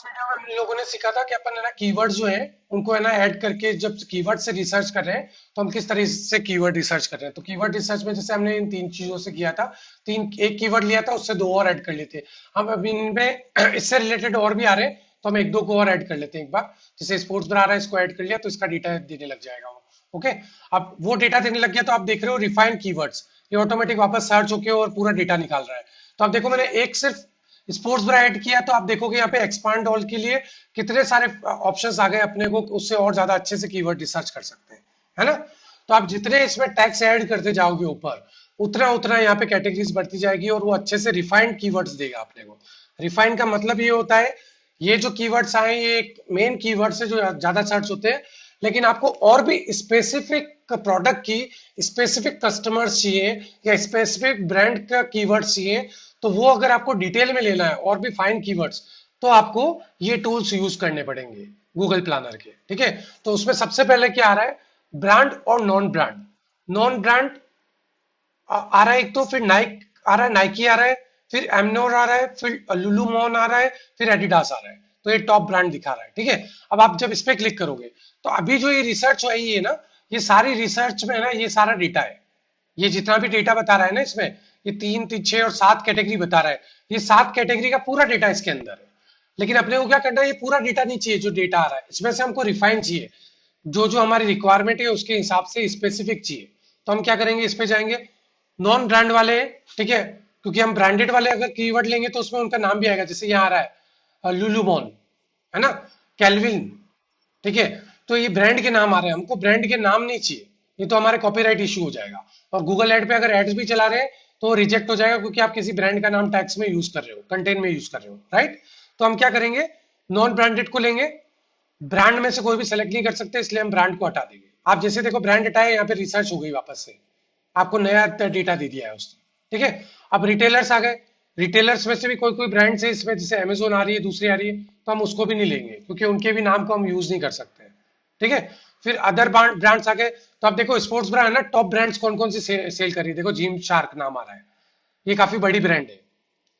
Video में हम लोगों ने सीखा था कि अपन है ना कीवर्ड जो है उनको है ना ऐड करके जब कीवर्ड से रिसर्च कर रहे हैं तो हम किस तरह से कीवर्ड रिसर्च कर रहे हैं। तो कीवर्ड रिसर्च में जैसे हमने इन तीन चीजों से किया था, तीन एक कीवर्ड लिया था उससे दो और ऐड कर लेते। हम अब इनमें इससे रिलेटेड और भी आ रहे हैं तो हम एक दो को और ऐड कर लेते हैं एक बार। जैसे स्पोर्ट्स ब्रा आ रहा है, इसको ऐड कर लिया तो इसका डेटा देने लग जाएगा वो। ओके, अब वो डेटा देने लग गया तो आप देख रहे हो रिफाइंड कीवर्ड्स, ये ऑटोमेटिक वापस सर्च होके और पूरा डेटा निकाल रहा है। तो आप देखो मैंने एक सिर्फ स्पोर्ट्स ब्रा ऐड किया तो आप देखोगे यहाँ पे एक्सपांड ऑल के लिए कितने सारे ऑप्शंस आ गए अपने को, उससे और ज्यादा अच्छे से कीवर्ड रिसर्च कर सकते हैं, है ना। तो आप जितने इसमें टैग्स ऐड करते जाओगे ऊपर, उतना उतना यहाँ पे कैटेगरीज बढ़ती जाएगी और वो अच्छे से रिफाइंड कीवर्ड्स देगा अपने को। रिफाइंड का मतलब ये होता है, ये जो कीवर्ड्स आए ये एक मेन कीवर्ड्स है जो ज्यादा सर्च होते हैं, लेकिन आपको और भी स्पेसिफिक प्रोडक्ट की स्पेसिफिक कस्टमर्स चाहिए या स्पेसिफिक ब्रांड का कीवर्ड्स चाहिए, तो वो अगर आपको डिटेल में लेना है और भी फाइन कीवर्ड्स, तो आपको ये टूल्स यूज करने पड़ेंगे गूगल प्लानर के। ठीक है, तो उसमें सबसे पहले क्या आ रहा है, ब्रांड और नॉन ब्रांड। नॉन ब्रांड आ रहा है एक, तो फिर नाइक आ रहा है, नाइकी आ रहा है, फिर एमनोर आ रहा है, फिर लुलुमॉन आ रहा है, फिर एडिडास आ रहा है। तो ये टॉप ब्रांड दिखा रहा है। ठीक है, अब आप जब इस पे क्लिक करोगे तो अभी जो ये रिसर्च हुई है ना, ये सारी रिसर्च में ना ये सारा डेटा है। ये जितना भी डेटा बता रहा है ना इसमें, ये तीन तीन छह और सात कैटेगरी बता रहा है, ये सात कैटेगरी का पूरा डेटा इसके अंदर है। लेकिन अपने को क्या करना है, ये पूरा डेटा नहीं चाहिए जो डेटा आ रहा है इसमें से, हमको रिफाइन चाहिए, जो जो हमारी रिक्वायरमेंट है उसके हिसाब से स्पेसिफिक चाहिए। तो हम क्या करेंगे, इस पे जाएंगे, नॉन ब्रांड वाले, ठीक है, क्योंकि हम ब्रांडेड वाले अगर कीवर्ड लेंगे तो उसमें उनका नाम भी आएगा, जैसे यहाँ आ रहा है लुलुमॉन, है ना, कैल्विन। ठीक है, तो ये ब्रांड के नाम आ रहे हैं, हमको ब्रांड के नाम नहीं चाहिए, ये तो हमारे कॉपीराइट इशू हो जाएगा। और गूगल एड पे अगर एड्स भी चला रहे हैं तो रिजेक्ट हो जाएगा, क्योंकि आप किसी ब्रांड का नाम टैक्स में यूज कर रहे हो, कंटेंट में यूज कर रहे हो, राइट। तो हम क्या करेंगे, नॉन ब्रांडेड को लेंगे, ब्रांड में से कोई भी सेलेक्ट नहीं कर सकते, इसलिए हम ब्रांड को हटा देंगे। आप जैसे देखो ब्रांड हटाए, यहाँ पे रिसर्च हो गई वापस से, आपको नया डेटा दे दिया है उसने। ठीक है, अब रिटेलर्स आ गए, रिटेलर्स में से भी कोई कोई ब्रांड्स है इसमें, जैसे अमेजोन आ रही है, दूसरी आ रही है, तो हम उसको भी नहीं लेंगे क्योंकि उनके भी नाम को हम यूज नहीं कर सकते हैं। ठीक है, फिर अदर ब्रांड्स आ गए, तो आप देखो स्पोर्ट्स ब्रांड है ना, टॉप ब्रांड्स कौन कौन सी सेल कर रही है, देखो जिम शार्क नाम आ रहा है, ये काफी बड़ी ब्रांड है।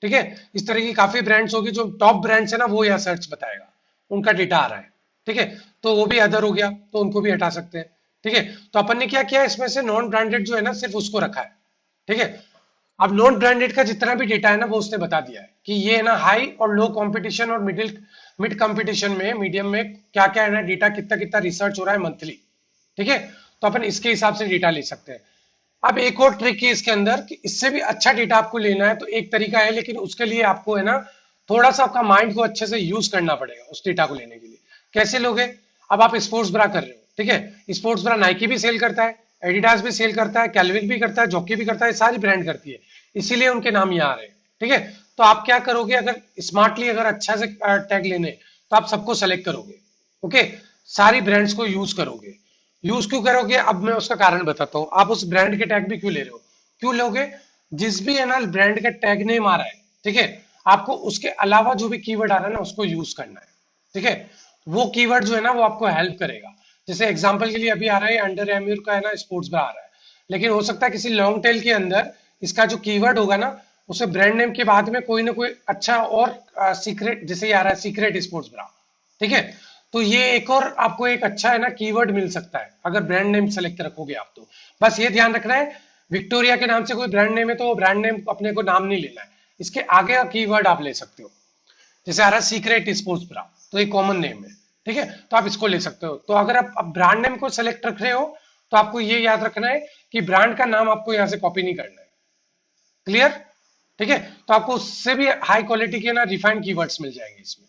ठीक है, इस तरह की काफी ब्रांड्स होगी, जो टॉप ब्रांड्स है ना वो यहाँ सर्च बताएगा, उनका डेटा आ रहा है। ठीक है, तो वो भी अदर हो गया, तो उनको भी हटा सकते हैं। ठीक है, तो अपन ने क्या किया, इसमें से नॉन ब्रांडेड जो है ना सिर्फ उसको रखा है। ठीक है, अब नॉन ब्रांडेड का जितना भी डेटा है ना वो उसने बता दिया है कि ये है ना हाई और लो कंपटीशन और मिड कंपटीशन में, मीडियम में क्या क्या है ना डेटा, कितना कितना रिसर्च हो रहा है मंथली। ठीक है, तो अपन इसके हिसाब से डेटा ले सकते हैं। अब एक और ट्रिक है इसके अंदर कि इससे भी अच्छा डेटा आपको लेना है तो एक तरीका है, लेकिन उसके लिए आपको है ना थोड़ा सा आपका माइंड को अच्छे से यूज करना पड़ेगा उस डेटा को लेने के लिए। कैसे लोगे, अब आप स्पोर्ट्स ब्रा कर रहे हो, ठीक है, स्पोर्ट्स ब्रा नाइकी भी सेल करता है, एडिडास भी सेल करता है, कैलविन भी करता है, जॉकी भी करता है, सारी ब्रांड करती है, इसीलिए उनके नाम यहाँ आ रहे हैं। ठीक है, तो आप क्या करोगे, अगर स्मार्टली अगर अच्छा से टैग लेने, तो आप सबको सेलेक्ट करोगे। ओके, सारी ब्रांड्स को यूज करोगे। यूज क्यों करोगे, अब मैं उसका कारण बताता हूँ। आप उस ब्रांड के टैग भी क्यों ले रहे हो, क्यों लोगे, जिस भी है ना ब्रांड का टैग नेम आ रहा है, ठीक है, आपको उसके अलावा जो भी कीवर्ड आ रहा है ना उसको यूज करना है। ठीक है, वो कीवर्ड जो है ना वो आपको हेल्प करेगा। जैसे एग्जांपल के लिए अभी आ रहा है अंडर एम्यूर का है ना स्पोर्ट्स ब्रा आ रहा है, लेकिन हो सकता है किसी लॉन्ग टेल के अंदर इसका जो कीवर्ड होगा ना, उसे ब्रांड नेम के बाद में कोई ना कोई अच्छा और सीक्रेट, जैसे ये आ रहा है सीक्रेट स्पोर्ट्स ब्रा। ठीक है, तो ये एक और आपको एक अच्छा है ना कीवर्ड मिल सकता है अगर ब्रांड नेम सेलेक्ट रखोगे आप तो। बस ये ध्यान रखना है, विक्टोरिया के नाम से कोई ब्रांड नेम है तो वो ब्रांड नेम अपने को नाम नहीं लेना है, इसके आगे का कीवर्ड आप ले सकते हो। जैसे आ रहा है सीक्रेट स्पोर्ट्स ब्रा, तो ये कॉमन नेम है। ठीक है, तो आप इसको ले सकते हो। तो अगर आप ब्रांड नेम को सेलेक्ट रख रहे हो तो आपको ये याद रखना है कि ब्रांड का नाम आपको यहाँ से कॉपी नहीं करना है। क्लियर, ठीक है, तो आपको उससे भी हाई क्वालिटी के ना रिफाइंड कीवर्ड्स मिल जाएंगे इसमें।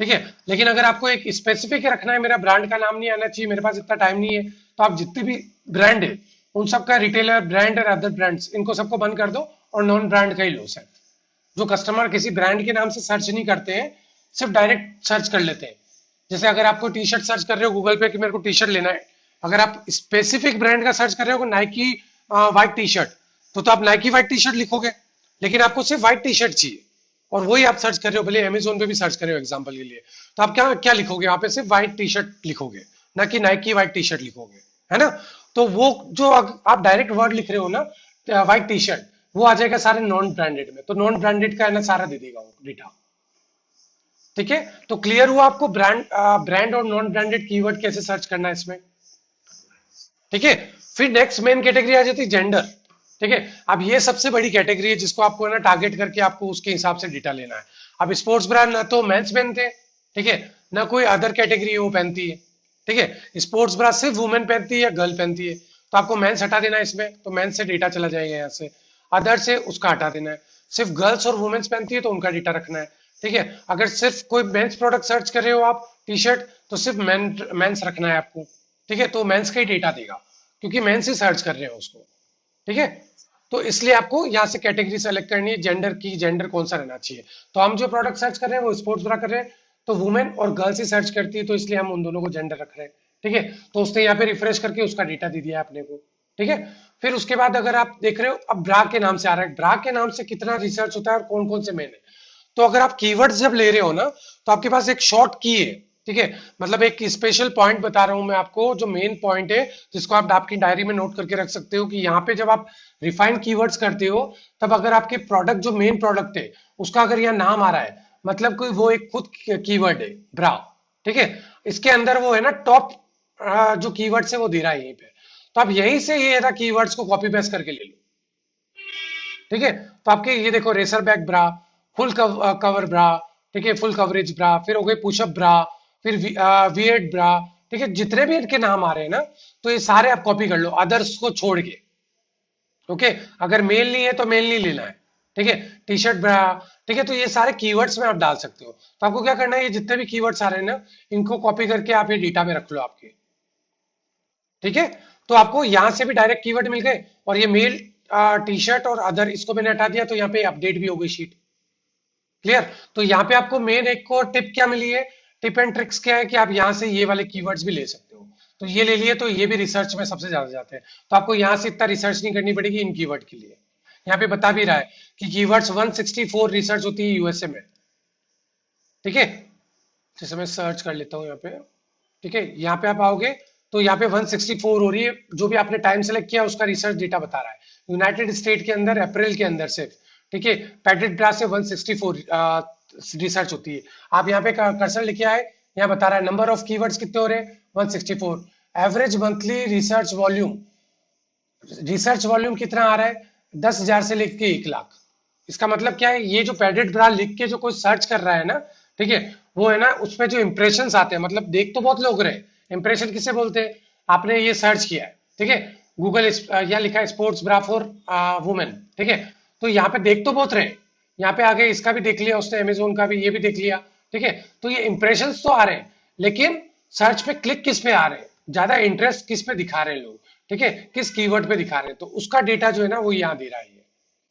ठीक है, लेकिन अगर आपको एक स्पेसिफिक रखना है, मेरा ब्रांड का नाम नहीं आना चाहिए, मेरे पास इतना टाइम नहीं है, तो आप जितनी भी ब्रांड है उन सबका रिटेलर ब्रांड और अदर ब्रांड्स इनको सबको बंद कर दो और नॉन ब्रांड का ही लो सिर्फ। जो कस्टमर किसी ब्रांड के नाम से सर्च नहीं करते हैं, सिर्फ डायरेक्ट सर्च कर लेते हैं। जैसे अगर आपको टी शर्ट सर्च कर रहे हो गूगल पे कि मेरे को टी शर्ट लेना है, अगर आप स्पेसिफिक ब्रांड का सर्च कर रहे हो नाइकी व्हाइट टी शर्ट, तो आप नाइकी व्हाइट टी शर्ट लिखोगे, लेकिन आपको सिर्फ व्हाइट टी शर्ट चाहिए, और वही आप सर्च कर रहे हो, भले अमेजोन पे भी सर्च कर रहे हो एग्जांपल के लिए, तो आप क्या क्या लिखोगे, वहां पे सिर्फ व्हाइट टी शर्ट लिखोगे, ना कि नाइकी व्हाइट टी शर्ट लिखोगे, है ना। तो वो जो आप डायरेक्ट वर्ड लिख रहे हो ना, व्हाइट टी शर्ट, वो आ जाएगा सारे नॉन ब्रांडेड में, तो नॉन ब्रांडेड का है ना सारा दे देगा वो डेटा। ठीक है, तो क्लियर हुआ आपको ब्रांड और नॉन ब्रांडेड कीवर्ड कैसे सर्च करना है इसमें। ठीक है, फिर नेक्स्ट मेन कैटेगरी आ जाती है जेंडर। ठीक है, अब ये सबसे बड़ी कैटेगरी है जिसको आपको है ना टारगेट करके आपको उसके हिसाब से डेटा लेना है। अब स्पोर्ट्स ब्रांड ना तो मेंस पहनते हैं, ठीक है, ना कोई अदर कैटेगरी वो पहनती है। ठीक है, स्पोर्ट्स ब्रा सिर्फ वुमेन पहनती है या गर्ल पहनती है, तो आपको मेंस हटा देना है इसमें, तो मेंस से डेटा चला जाएगा यहाँ से। अदर से उसका हटा देना है। सिर्फ गर्ल्स और वुमेन्स पहनती है तो उनका डेटा रखना है। ठीक है, अगर सिर्फ कोई मेंस प्रोडक्ट सर्च कर रहे हो आप टी शर्ट, तो सिर्फ मेंस रखना है आपको। ठीक है, तो मेंस का ही डेटा देगा, क्योंकि मेंस ही सर्च कर रहे हो उसको। ठीक है, तो इसलिए आपको यहाँ से कैटेगरी सेलेक्ट करनी है जेंडर की, जेंडर कौन सा रहना चाहिए। तो हम जो प्रोडक्ट सर्च कर रहे हैं वो स्पोर्ट्स ब्रा कर रहे हैं, तो वुमेन और गर्ल्स ही सर्च करती है, तो इसलिए हम उन दोनों को जेंडर रख रहे हैं। ठीक है, तो उसने यहाँ पे रिफ्रेश करके उसका डेटा दे दिया है अपने को। ठीक है, फिर उसके बाद अगर आप देख रहे हो अब ब्रा के नाम से आ रहा है, ब्रा के नाम से कितना रिसर्च होता है और कौन कौन से मेन है। तो अगर आप कीवर्ड्स जब ले रहे हो ना, तो आपके पास एक शॉर्ट की है। ठीक है, मतलब एक स्पेशल पॉइंट बता रहा हूं मैं आपको, जो मेन पॉइंट है जिसको आप आपकी डायरी में नोट करके रख सकते हो, कि यहाँ पे जब आप रिफाइंड कीवर्ड्स करते हो, तब अगर आपके प्रोडक्ट जो मेन प्रोडक्ट है उसका अगर यहाँ नाम आ रहा है, मतलब कोई वो एक खुद कीवर्ड है ब्रा। ठीक है, इसके अंदर वो है ना टॉप जो कीवर्ड्स है वो दे रहा है यहीं पे, तो आप यहीं से ये ना कीवर्ड्स को कॉपी पेस्ट करके ले लो। ठीक है, तो आपके ये देखो रेसर बैक ब्रा, फुल कवर ब्रा, ठीक है, फुल कवरेज ब्रा, फिर हो गए पुशअप ब्रा, फिर वियर्ड ब्रा। ठीक है, जितने भी इनके नाम आ रहे हैं ना, तो ये सारे आप कॉपी कर लो अदर्स को छोड़ के। ओके, अगर मेल नहीं है तो मेल नहीं लेना है। ठीक है, टी शर्ट ब्रा। ठीक है, तो ये सारे कीवर्ड्स में आप डाल सकते हो। तो आपको क्या करना है, ये जितने भी कीवर्ड्स आ रहे हैं ना, इनको कॉपी करके आप ये डेटा में रख लो आपके। ठीक है, तो आपको यहां से भी डायरेक्ट कीवर्ड मिल गए, और ये मेल टी शर्ट और अदर इसको मैंने हटा दिया, तो यहाँ पे अपडेट भी हो गई शीट। क्लियर, तो यहाँ पे आपको मेन एक को टिप क्या मिली है, टिप एंड ट्रिक्स क्या है कि आप यहाँ से ये वाले कीवर्ड्स भी ले सकते हो। तो ये ले लिए, तो ये भी रिसर्च में सबसे ज्यादा जाते हैं, तो आपको यहाँ से इतना रिसर्च नहीं करनी पड़ेगी इन कीवर्ड के लिए। यहाँ पे बता भी रहा है कि कीवर्ड्स 164 रिसर्च होती है यूएसए में। ठीक है, जैसे मैं सर्च कर लेता हूँ यहाँ पे। ठीक है, यहाँ पे आप आओगे तो यहाँ पे 164 हो रही है, जो भी आपने टाइम सेलेक्ट किया उसका रिसर्च डेटा बता रहा है। यूनाइटेड स्टेट के अंदर अप्रैल के अंदर सिर्फ, ठीक है, पैडेड ब्रास से 164 रिसर्च होती है। आप यहाँ पे कर्सर लिखे आए, यहाँ बता रहा है नंबर ऑफ कीवर्ड्स कितने हो रहे हैं 164। Average monthly research volume, research volume कितना आ रहा है 10,000 से लेके 1 लाख। इसका मतलब क्या है, ये जो पैडेड ब्रा लिख के जो कोई सर्च कर रहा है ना, ठीक है, वो है ना उसमें जो इंप्रेशन आते हैं, मतलब देख तो बहुत लोग रहे, इंप्रेशन किसे बोलते हैं, आपने ये सर्च किया है, ठीक है, गूगल यहाँ लिखा है स्पोर्ट्स ब्रा फॉर वुमेन। ठीक है, तो यहाँ पे देख तो बहुत रहे, यहाँ पे आगे इसका भी देख लिया उसने, अमेजोन का भी, ये भी देख लिया। ठीक है, तो ये इंप्रेशन तो आ रहे हैं, लेकिन सर्च पे क्लिक किस पे आ रहे हैं, ज्यादा इंटरेस्ट किस पे दिखा रहे हैं लोग, ठीक है, किस कीवर्ड पे दिखा रहे हैं, तो उसका डेटा जो है ना वो यहाँ दे रहा है।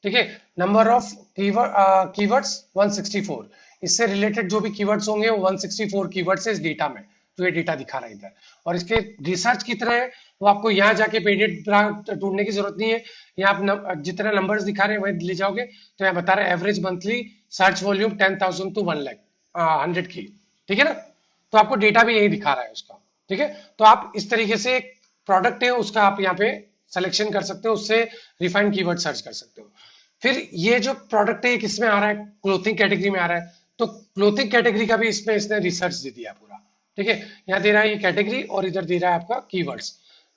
ठीक है, नंबर ऑफ कीवर्ड्स 164, इससे रिलेटेड जो भी कीवर्ड्स होंगे वो 164 कीवर्ड्स है इस डेटा में, जो ये डेटा दिखा रहा है इधर। और इसके रिसर्च कितना है वो आपको यहाँ जाके पेडेड ढूंढने की जरूरत नहीं है, यहाँ आप जितने नंबर्स दिखा रहे हैं वही ले जाओगे, तो यहाँ बता रहे हैं average monthly search volume 10,000 to 1 lakh 100 की। ठीक है ना, तो आपको डेटा भी यही दिखा रहा है उसका। ठीक है, तो आप इस तरीके से एक प्रोडक्ट है उसका आप यहाँ पे सिलेक्शन कर सकते हो, उससे रिफाइंड कीवर्ड सर्च कर सकते हो। फिर ये जो प्रोडक्ट है किस में आ रहा है, क्लोथिंग कैटेगरी में आ रहा है, तो क्लोथिंग कैटेगरी का भी इसमें इसने रिसर्च दे दिया पूरा। ठीक है, यहाँ दे रहा है ये कैटेगरी और इधर दे रहा है आपका कीवर्ड्स।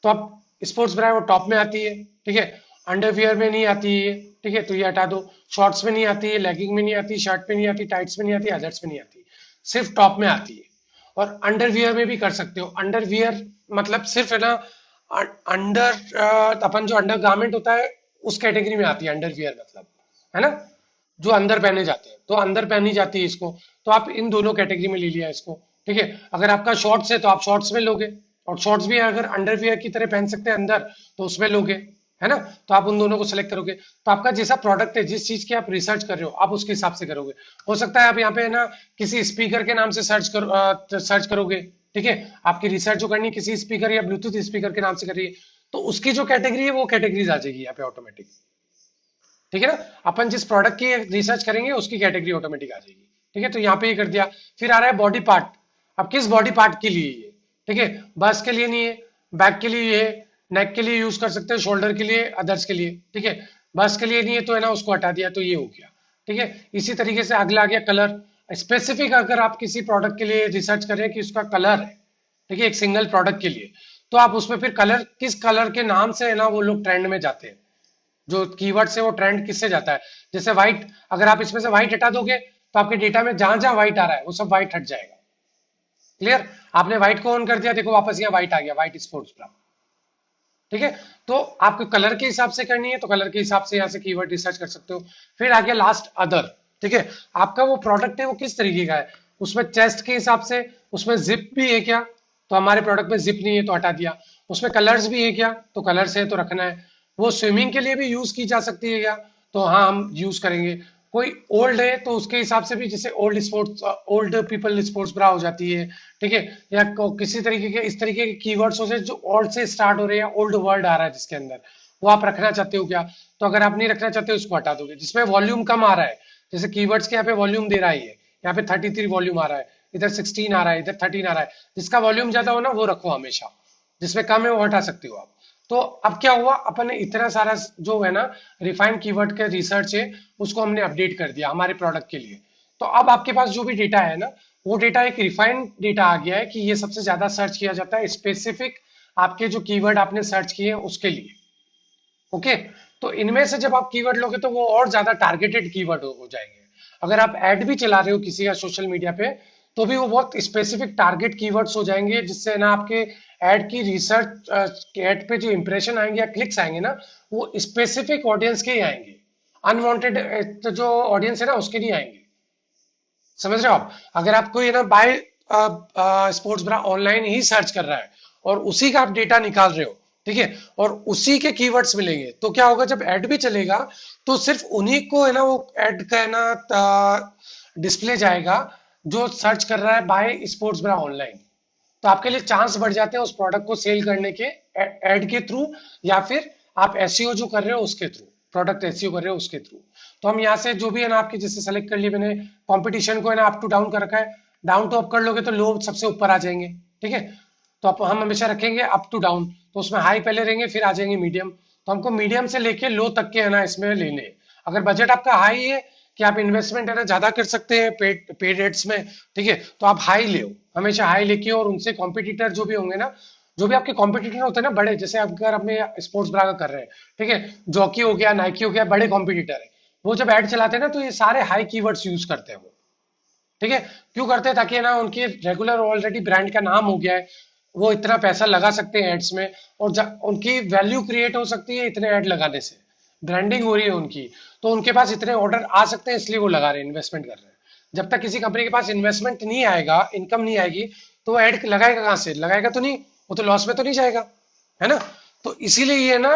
तो आप स्पोर्ट्स ब्रा वो टॉप में आती है। ठीक है, अंडरवियर में नहीं आती है, ठीक है, तो ये हटा दो। शॉर्ट्स में नहीं आती है, लेगिंग में नहीं आती, शर्ट में नहीं आती, टाइट्स में नहीं आती, अदर्स में नहीं आती, सिर्फ टॉप में आती है। और अंडरवियर में भी कर सकते हो। अंडरवियर मतलब सिर्फ है ना अपन जो अंडर गारमेंट होता है उस कैटेगरी में आती है अंडरवियर, मतलब है ना जो अंदर पहने जाते हैं, तो अंदर पहनी जाती है इसको। तो आप इन दोनों कैटेगरी में ले लिया इसको। ठीक है, अगर आपका शॉर्ट्स है तो आप शॉर्ट्स में लोगे, और शॉर्ट्स भी अगर अंडरवियर की तरह पहन सकते हैं अंदर, तो उसमें लोगे, है ना, तो आप उन दोनों को सिलेक्ट करोगे। तो आपका जैसा प्रोडक्ट है, जिस चीज की आप रिसर्च कर रहे हो, आप उसके हिसाब से करोगे। हो सकता है आप यहाँ पे ना किसी स्पीकर के नाम से सर्च करोगे। ठीक है, आपकी रिसर्च जो करनी है किसी स्पीकर या ब्लूटूथ स्पीकर के नाम से करिए, तो उसकी जो कैटेगरी है वो कैटेगरीज आ जाएगी यहाँ पे ऑटोमेटिक। ठीक है ना, अपन जिस प्रोडक्ट की रिसर्च करेंगे उसकी कैटेगरी ऑटोमेटिक आ जाएगी। ठीक है, तो यहाँ पे ये कर दिया। फिर आ रहा है बॉडी पार्ट, अब किस बॉडी पार्ट के लिए ये, ठीक है, बस के लिए नहीं है, बैक के लिए ये है, नेक के लिए यूज कर सकते हैं, शोल्डर के लिए, अदर्स के लिए। ठीक है, बस के लिए नहीं है तो है ना उसको हटा दिया, तो ये हो गया। ठीक है, इसी तरीके से अगला आ गया कलर। स्पेसिफिक अगर आप किसी प्रोडक्ट के लिए रिसर्च कर रहे हैं कि उसका कलर है, ठीक है, एक सिंगल प्रोडक्ट के लिए, तो आप उसमें फिर कलर, किस कलर के नाम से है ना वो लोग ट्रेंड में जाते हैं, जो कीवर्ड से वो ट्रेंड किससे जाता है। जैसे व्हाइट, अगर आप इसमें से व्हाइट हटा दोगे तो आपके डेटा में जहां जहां व्हाइट आ रहा है वो सब व्हाइट हट जाएगा। क्लियर? आपने व्हाइट को ऑन कर दिया, देखो वापस यहाँ व्हाइट आ गया, व्हाइट स्पोर्ट्स ब्रा। ठीक है, तो आपको कलर के हिसाब से करनी है तो कलर के हिसाब से यहाँ से कीवर्ड रिसर्च कर सकते हो। फिर आ गया लास्ट अदर। ठीक है, आपका वो प्रोडक्ट है वो किस तरीके का है, उसमें चेस्ट के हिसाब से, उसमें जिप भी है क्या, तो हमारे प्रोडक्ट में जिप नहीं है तो हटा दिया। उसमें कलर्स भी है क्या, तो कलर्स है तो रखना है। वो स्विमिंग के लिए भी यूज की जा सकती है क्या, तो हाँ हम यूज करेंगे। कोई ओल्ड है तो उसके हिसाब से भी, जैसे old sports, old people sports bra हो जाती है। ठीक है, या किसी तरीके के इस तरीके के कीवर्ड्स हो जाए जो ओल्ड से स्टार्ट हो रहे हैं, ओल्ड वर्ड आ रहा है जिसके अंदर, वो आप रखना चाहते हो क्या, तो अगर आप नहीं रखना चाहते उसको हटा दोगे। जिसमें वॉल्यूम कम आ रहा है, जैसे कीवर्ड्स के यहाँ पे वॉल्यूम दे रहा है, ये यहाँ पे 33 वॉल्यूम आ रहा है, इधर 16 आ रहा है, इधर 13 आ रहा है, जिसका वॉल्यूम ज्यादा हो ना वो रखो हमेशा, जिसमें कम है वो हटा सकते हो आप। तो अब क्या हुआ, अपन ने इतना सारा जो है ना रिफाइंड कीवर्ड के रिसर्च है उसको हमने अपडेट कर दिया हमारे प्रोडक्ट के लिए। तो अब आपके पास जो भी डेटा है ना, वो डेटा एक रिफाइंड डेटा आ गया है कि ये सबसे ज्यादा सर्च किया जाता है स्पेसिफिक आपके जो कीवर्ड आपने सर्च किए उसके लिए। ओके, तो इनमें से जब आप कीवर्ड लोगे तो वो और ज्यादा टारगेटेड कीवर्ड हो जाएंगे। अगर आप ऐड भी चला रहे हो किसी का सोशल मीडिया पे, तो भी वो बहुत स्पेसिफिक टारगेट कीवर्ड्स हो जाएंगे, जिससे ना आपके ऐड की रिसर्च, ऐड पे जो इंप्रेशन आएंगे या क्लिक्स आएंगे ना, वो स्पेसिफिक ऑडियंस के ही आएंगे, अनवांटेड जो ऑडियंस है ना उसके नहीं आएंगे। समझ रहे हो आप? अगर आपको ये ना बाय स्पोर्ट्स ब्रा ऑनलाइन ही सर्च कर रहा है और उसी का आप डेटा निकाल रहे हो, ठीक है, और उसी के कीवर्ड्स मिलेंगे, तो क्या होगा जब ऐड भी चलेगा तो सिर्फ उन्हीं को है ना वो ऐड का है ना डिस्प्ले जाएगा जो सर्च कर रहा है बाय स्पोर्ट्स ब्रा ऑनलाइन। तो आपके लिए चांस बढ़ जाते हैं उस प्रोडक्ट को सेल करने के, एड के थ्रू, या फिर आप एसईओ जो कर रहे हो उसके थ्रू, प्रोडक्ट एसईओ कर रहे हो उसके थ्रू। तो हम यहाँ से जो भी है ना आपके, जैसे सेलेक्ट कर लिए मैंने, कंपटीशन को है ना अप टू डाउन कर रखा है, डाउन टू अप कर लोगे तो लो सबसे ऊपर आ जाएंगे। ठीक है, तो हम हमेशा रखेंगे अप टू डाउन, तो उसमें हाई पहले रहेंगे फिर आ जाएंगे मीडियम। तो हमको मीडियम से लेके लो तक के है ना इसमें लेने हैं। अगर बजट आपका हाई है कि आप इन्वेस्टमेंट है ना ज्यादा कर सकते हैं पेड पेड एड्स में, ठीक है, तो आप हाई ले, हमेशा हाई लेके, और उनसे कॉम्पिटिटर जो भी होंगे ना, जो भी आपके कॉम्पिटिटर होते हैं ना बड़े, जैसे अगर आप स्पोर्ट्स ब्रा का कर रहे हैं, ठीक है, जॉकी हो गया, नाइकी हो गया, बड़े कॉम्पिटिटर है, वो जब ऐड चलाते हैं ना तो ये सारे हाई कीवर्ड्स यूज करते हैं वो। ठीक है, क्यों करते हैं, ताकि ना उनके रेगुलर ऑलरेडी ब्रांड का नाम हो गया है, वो इतना पैसा लगा सकते हैं एड्स में, और उनकी वैल्यू क्रिएट हो सकती है इतने ऐड लगाने से, ब्रांडिंग हो रही है उनकी, तो उनके पास इतने ऑर्डर आ सकते हैं, इसलिए वो लगा रहे हैं, इन्वेस्टमेंट कर रहे हैं। जब तक किसी कंपनी के पास इन्वेस्टमेंट नहीं आएगा, इनकम नहीं आएगी, तो वो ऐड लगाएगा कहाँ से, लगाएगा तो नहीं, वो तो लॉस में तो नहीं जाएगा, है ना। तो इसीलिए ये ना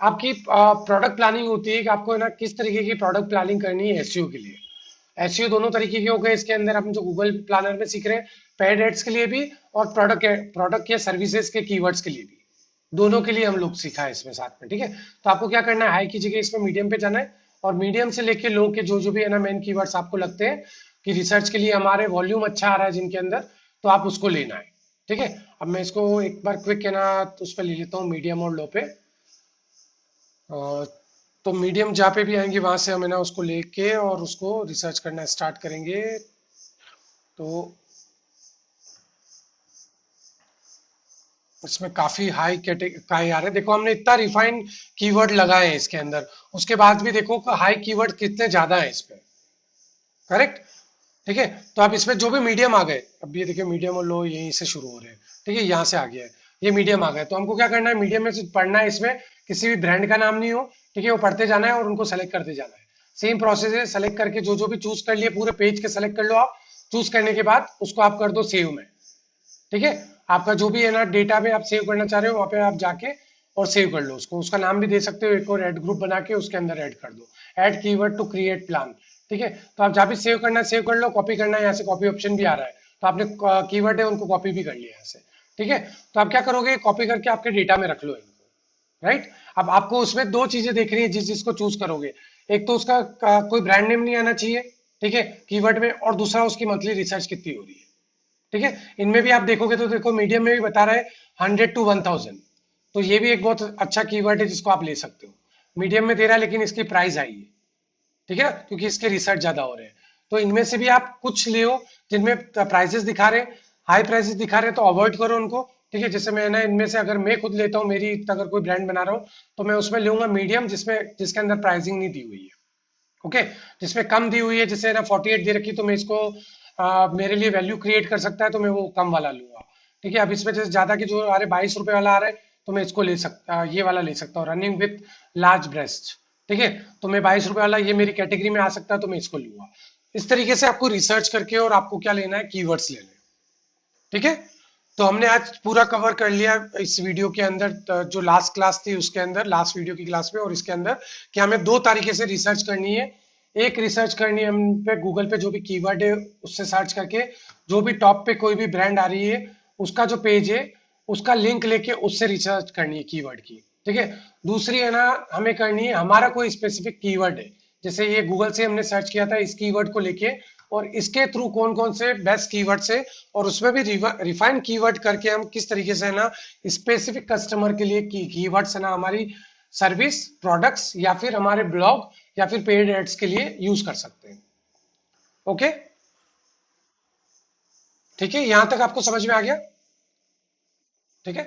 आपकी प्रोडक्ट प्लानिंग होती है कि आपको है ना किस तरीके की प्रोडक्ट प्लानिंग करनी है एसईओ के लिए। एसईओ दोनों तरीके के हो गए इसके अंदर, हम जो गूगल प्लानर में सीख रहे हैं, पेड एड्स के लिए भी और प्रोडक्ट या सर्विसेज के कीवर्ड्स के लिए भी, दोनों के लिए हम लोग सीखा है इसमें साथ में। ठीक है, तो आपको क्या करना है, हाई की जगह इसमें मीडियम पे जाना है, और मीडियम से लेके लो के जो जो भी है ना मेन कीवर्ड्स आपको लगते हैं कि रिसर्च के लिए हमारे वॉल्यूम अच्छा आ रहा है जिनके अंदर, तो आप उसको लेना है। ठीक है, अब मैं इसको एक बार क्विक है ना तो उस पर ले लेता हूँ, मीडियम और लो पे। तो मीडियम जहाँ पे भी आएंगे वहां से हम है ना उसको लेके और उसको रिसर्च करना स्टार्ट करेंगे। तो इसमें काफी हाई कैटेगरी आ रहे हैं, देखो हमने इतना रिफाइंड कीवर्ड लगाए हैं इसके अंदर, उसके बाद भी देखो हाई कीवर्ड कितने ज्यादा है इस पे। करेक्ट? ठीक है, तो आप इसमें जो भी मीडियम आ गए, अब ये देखिए मीडियम और लो यहीं से शुरू हो रहे हैं, ठीक है, यहाँ से आ गया है, ये मीडियम आ गया, तो हमको क्या करना है, मीडियम में से पढ़ना है, इसमें किसी भी ब्रांड का नाम नहीं हो, ठीक है, वो पढ़ते जाना है और उनको सेलेक्ट करते जाना है। सेम प्रोसेस है, सेलेक्ट करके जो जो भी चूज कर लिए पूरे पेज के सेलेक्ट कर लो आप, चूज करने के बाद उसको आप कर दो सेव में। ठीक है, आपका जो भी है ना डेटा में आप सेव करना चाह रहे हो वहां पे आप जाके और सेव कर लो उसको, उसका नाम भी दे सकते हो, एक और ऐड ग्रुप बना के उसके अंदर ऐड कर दो, add keyword to create plan. ठीक है, तो आप जहाँ भी सेव करना है सेव कर लो, कॉपी करना है यहाँ से कॉपी ऑप्शन भी आ रहा है, तो आपने कीवर्ड है उनको कॉपी भी कर लिया यहाँ से। ठीक है, तो आप क्या करोगे, कॉपी करके आपके डेटा में रख लो इनको। राइट, अब आपको उसमें दो चीजें देख रही है जिस जिसको चूज करोगे, एक तो उसका कोई ब्रांड नेम नहीं आना चाहिए, ठीक है, कीवर्ड में, और दूसरा उसकी मंथली रिसर्च कितनी हो रही है। ठीक है, इनमें भी आप देखोगे तो देखो मीडियम में भी बता रहा है 100 to 1000, तो ये भी एक बहुत अच्छा कीवर्ड है जिसको आप ले सकते हो। मीडियम में दे रहा है लेकिन इसकी प्राइस आई है, ठीक है ना, क्योंकि इसके रिसर्च ज्यादा हो रहे हैं। तो इनमें से भी आप कुछ ले जिनमें प्राइसेस दिखा रहे हैं, हाई प्राइसेस दिखा रहे हैं, तो अवॉइड करो उनको। ठीक है, जैसे मैं ना इनमें से अगर मैं खुद लेता हूँ, मेरी अगर कोई ब्रांड बना रहा हूँ, तो मैं उसमें लूंगा मीडियम, जिसमें जिसके अंदर प्राइसिंग नहीं दी हुई है। ओके, जिसमें कम दी हुई है, जैसे ना 48 दे रखी, तो मैं इसको मेरे लिए वैल्यू क्रिएट कर सकता है, तो मैं वो कम वाला लूंगा। ठीक है, अब इसमें जैसे ज्यादा की जो आ रहे 22 रुपए वाला आ रहा है, तो मैं इसको ले सकता, ये वाला ले सकता हूँ, रनिंग विथ लार्ज ब्रेस्ट। ठीक है, तो मैं 22 रुपए वाला, ये मेरी कैटेगरी में आ सकता है, तो मैं इसको लूंगा। इस तरीके से आपको रिसर्च करके और आपको क्या लेना है, कीवर्ड्स लेने हैं। ठीक है, तो हमने आज पूरा कवर कर लिया इस वीडियो के अंदर, जो लास्ट क्लास थी उसके अंदर, लास्ट वीडियो की क्लास में और इसके अंदर, कि हमें दो तरीके से रिसर्च करनी है। एक रिसर्च करनी है हम पे गूगल पे, जो भी कीवर्ड है उससे सर्च करके, जो भी टॉप पे कोई भी ब्रांड आ रही है, उसका जो पेज है, उसका लिंक लेके उससे रिसर्च करनी है कीवर्ड की। ठीक है, दूसरी है ना, हमें करनी है हमारा कोई स्पेसिफिक कीवर्ड है, जैसे ये गूगल से हमने सर्च किया था इस कीवर्ड को लेके, और इसके थ्रू कौन कौन से बेस्ट कीवर्ड्स है, और उसमें भी रिफाइंड कीवर्ड करके हम किस तरीके से है ना, स्पेसिफिक कस्टमर के लिए कीवर्ड्स है ना, हमारी सर्विस प्रोडक्ट्स या फिर हमारे ब्लॉग या फिर पेड एड्स के लिए यूज कर सकते हैं। ओके, ठीक है, यहां तक आपको समझ में आ गया? ठीक है।